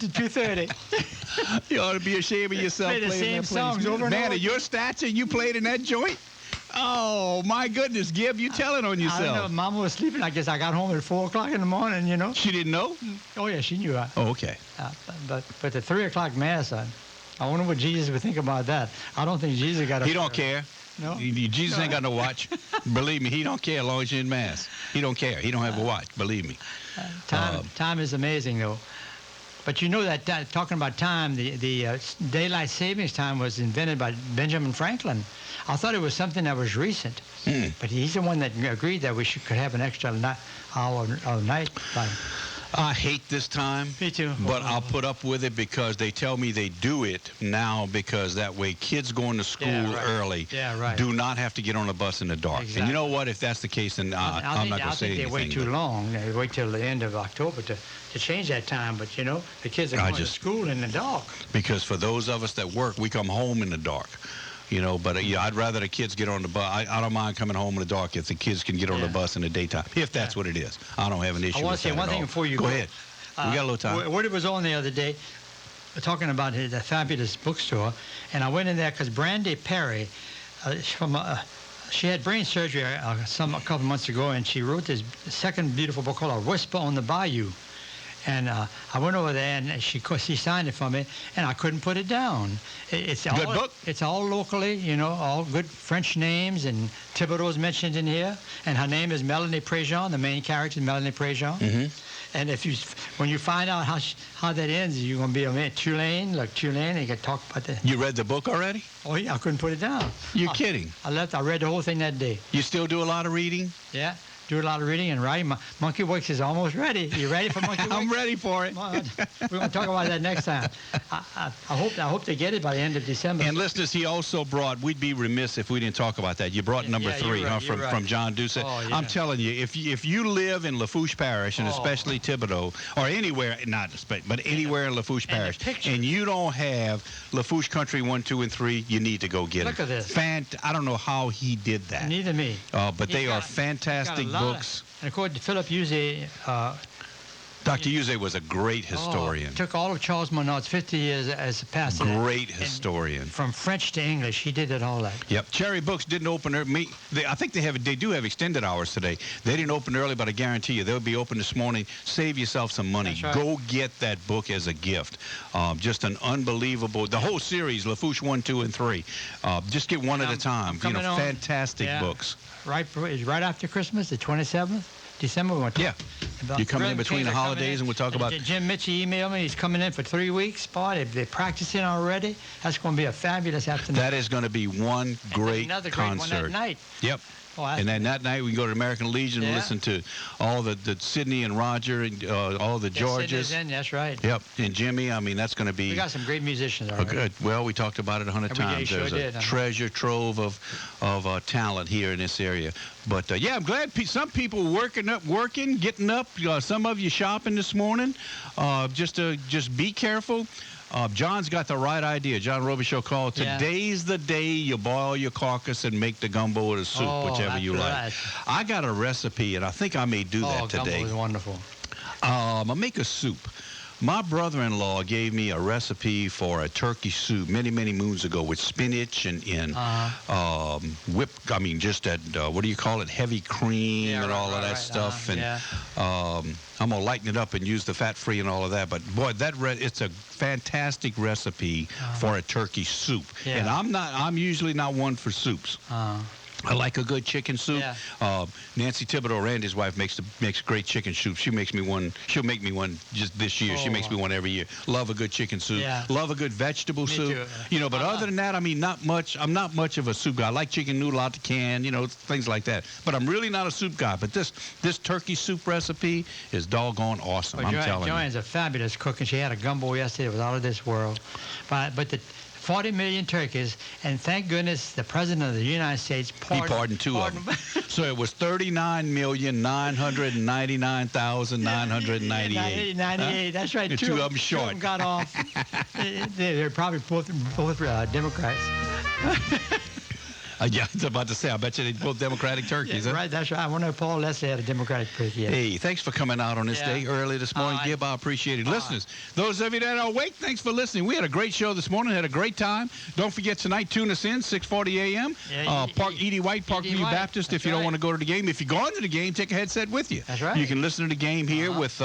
2:30. You ought to be ashamed of yourself. Play the same songs over and Man, over. at your stature, you played in that joint? Oh, my goodness, Gib, you telling on yourself. I don't know. Mama was sleeping. I guess I got home at 4 o'clock in the morning, She didn't know? Oh, yeah, she knew. Oh, okay. But the 3 o'clock mass, I wonder what Jesus would think about that. I don't think Jesus got a... He don't care. No? Jesus ain't got no watch. Believe me, he don't care as long as you're in mass. He don't care. He don't have a watch. Believe me. Time is amazing, though. But that talking about time, the daylight savings time was invented by Benjamin Franklin. I thought it was something that was recent, but he's the one that agreed that we could have an extra hour of night time. I hate this time. Me too. But I'll put up with it because they tell me they do it now because that way kids going to school early do not have to get on a bus in the dark. Exactly. And you know what? If that's the case, then I'm not going to say anything. I think they wait too long. They wait till the end of October to change that time. But, the kids are going to school in the dark. Because for those of us that work, we come home in the dark. But I'd rather the kids get on the bus. I don't mind coming home in the dark if the kids can get on the bus in the daytime, if that's what it is. I don't have an issue with that. I want to say one thing before you go. Go ahead. We got a little time. Woody was on the other day talking about the fabulous bookstore, and I went in there because Brandy Perry, She had brain surgery a couple months ago, and she wrote this second beautiful book called A Whisper on the Bayou. And I went over there, and she signed it for me, and I couldn't put it down. It's all, good book. It's all locally, all good French names, and Thibodeau's mentioned in here. And her name is Melanie Préjean. The main character is Melanie Préjean. Mm-hmm. And when you find out how that ends, you're going to be a Tulane, and you can talk about that. You read the book already? Oh, yeah, I couldn't put it down. You're kidding. I read the whole thing that day. You still do a lot of reading? Yeah. Do a lot of reading and writing. Monkey Works is almost ready. You ready for Monkey Works? I'm ready for it. We're going to talk about that next time. I hope they get it by the end of December. And listeners, he also brought, we'd be remiss if we didn't talk about that. You brought number 3 from John Doucette. Oh, yeah. I'm telling you, if you live in Lafourche Parish, and especially Thibodeau, or anywhere, but anywhere in Lafourche Parish, and you don't have Lafourche Country 1, 2, and 3, you need to go get it. Look at this. I don't know how he did that. Neither me. But they are fantastic books. And of course, Philip Uze. Dr. Uze was a great historian. Took all of Charles Monod's 50 years as a pastor. Great historian. From French to English, he did it all that. Yep. Cherry Books didn't open early. I think they do have extended hours today. They didn't open early, but I guarantee you they'll be open this morning. Save yourself some money. That's right. Go get that book as a gift. Just an unbelievable. The whole series, Lafourche 1, 2, and 3. Just get one at a time. Fantastic books. Right after Christmas, the 27th. December. You come in between the holidays and we'll talk about. Jim Mitchell emailed me. He's coming in for 3 weeks, boy. They're practicing already. That's going to be a fabulous afternoon. That is going to be one great another concert. Great one that night. Yep. And then that night we can go to American Legion and listen to all the Sydney and Roger and all the Georges. That's right. Yep. And Jimmy, I mean, that's going to be. We got some great musicians already. Good. Well, we talked about it 100 times. There's a treasure trove of talent here in this area. But, I'm glad some people working, getting up. Some of you shopping this morning. Just be careful. John's got the right idea. John Robichaux called. Today's the day you boil your carcass and make the gumbo or the soup, whichever you like. I got a recipe, and I think I may do that today. Gumbo is wonderful. I'll make a soup. My brother-in-law gave me a recipe for a turkey soup many, many moons ago with spinach and whipped, just that, what do you call it, heavy cream and all of that stuff. I'm going to lighten it up and use the fat-free and all of that. But, boy, it's a fantastic recipe for a turkey soup. And I'm usually not one for soups. I like a good chicken soup. Nancy Thibodeau, Randy's wife, makes great chicken soup. She'll make me one just this year. She makes me one every year. Love a good chicken soup. Love a good vegetable soup. Too. But other than that, not much. I'm not much of a soup guy. I like chicken noodle out the can, things like that. But I'm really not a soup guy. But this turkey soup recipe is doggone awesome. I'm telling you. Joanne's a fabulous cook, and she had a gumbo yesterday. It was out of this world. But the 40 million turkeys, and thank goodness the President of the United States pardoned 2 of them. So it was 39,999,998. 98, that's right. 2 of them short. 2 of them got off. They're probably both Democrats. I was about to say, I bet you they're both Democratic turkeys. Right, that's right. I wonder if Paul Leslie had a Democratic turkey. Hey, thanks for coming out on this day early this morning. Gib, I appreciate it. Listeners, those of you that are awake, thanks for listening. We had a great show this morning. Had a great time. Don't forget tonight, tune us in, 6:40 a.m. Edie White, Parkview Baptist, if you don't want to go to the game. If you're going to the game, take a headset with you. That's right. You can listen to the game here with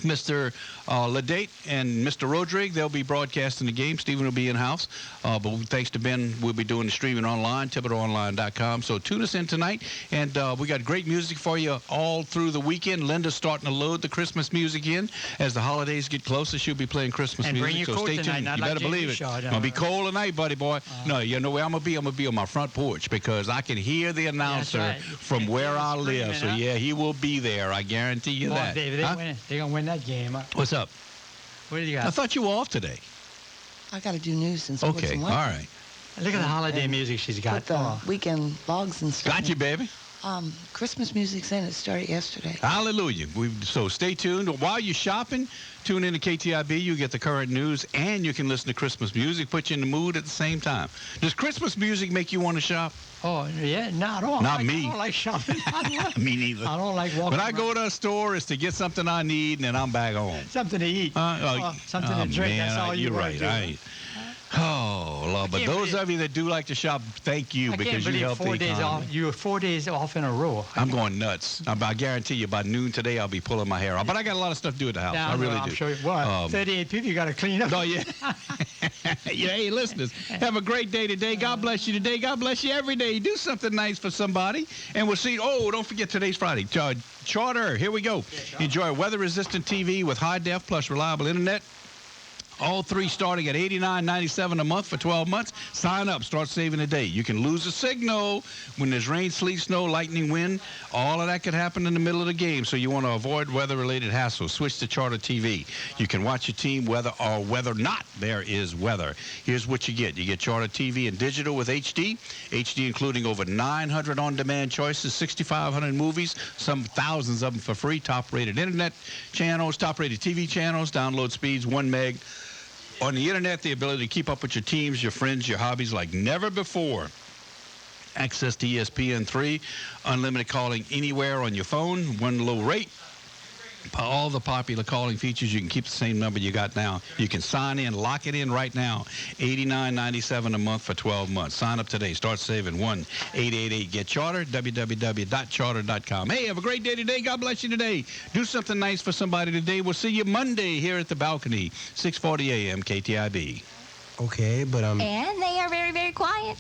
Mr. Ledate and Mr. Rodrigue. They'll be broadcasting the game. Stephen will be in-house. But thanks to Ben, we'll be doing the streaming online, ThibodeauOnline.com. So tune us in tonight. And we got great music for you all through the weekend. Linda's starting to load the Christmas music in. As the holidays get closer, she'll be playing Christmas music. Bring your so coat stay tonight, tuned. You better believe it. It's going to be cold tonight, buddy boy. No, you know where I'm going to be? I'm going to be on my front porch because I can hear the announcer from where I live. So, he will be there. I guarantee you that. They're going to win that game. What's up? What do you got? I thought you were off today. I got to do news and sports. Okay, all right. Look at the holiday music she's got. With the weekend logs and stuff. Got you, baby. Christmas music's in. It started yesterday. Hallelujah. So stay tuned. While you're shopping, tune in to KTIB. You get the current news, and you can listen to Christmas music, put you in the mood at the same time. Does Christmas music make you want to shop? Oh, yeah, not at all. Not me. I don't like shopping. Me neither. I don't like walking When I go to a store, it's to get something I need, and then I'm back home. Something to eat. Something to drink. Man, That's all you're right. Do. Oh, Lord. But those of you that do like to shop, thank you because you help the economy. You were 4 days off in a row. I'm going nuts. I guarantee you by noon today I'll be pulling my hair out. But I got a lot of stuff to do at the house. Yeah, I really I'm do. sure. What? 38 people you got to clean up. Oh, yeah. Yeah, hey, listeners, have a great day today. God bless you today. God bless you every day. Do something nice for somebody. And we'll see. Oh, don't forget today's Friday. Charter. Here we go. Enjoy weather-resistant TV with high def plus reliable internet. All three starting at $89.97 a month for 12 months. Sign up. Start saving today. You can lose a signal when there's rain, sleet, snow, lightning, wind. All of that could happen in the middle of the game, so you want to avoid weather-related hassles. Switch to Charter TV. You can watch your team whether or whether not there is weather. Here's what you get. You get Charter TV and digital with HD. HD including over 900 on-demand choices, 6,500 movies, some thousands of them for free. Top-rated internet channels, top-rated TV channels, download speeds 1 meg. On the internet, the ability to keep up with your teams, your friends, your hobbies like never before. Access to ESPN3, unlimited calling anywhere on your phone, one low rate. All the popular calling features, you can keep the same number you got now. You can sign in, lock it in right now. $89.97 a month for 12 months. Sign up today. Start saving 1-888-GET-CHARTER, www.charter.com. Hey, have a great day today. God bless you today. Do something nice for somebody today. We'll see you Monday here at the balcony, 640 AM KTIB. Okay, but And they are very, very quiet.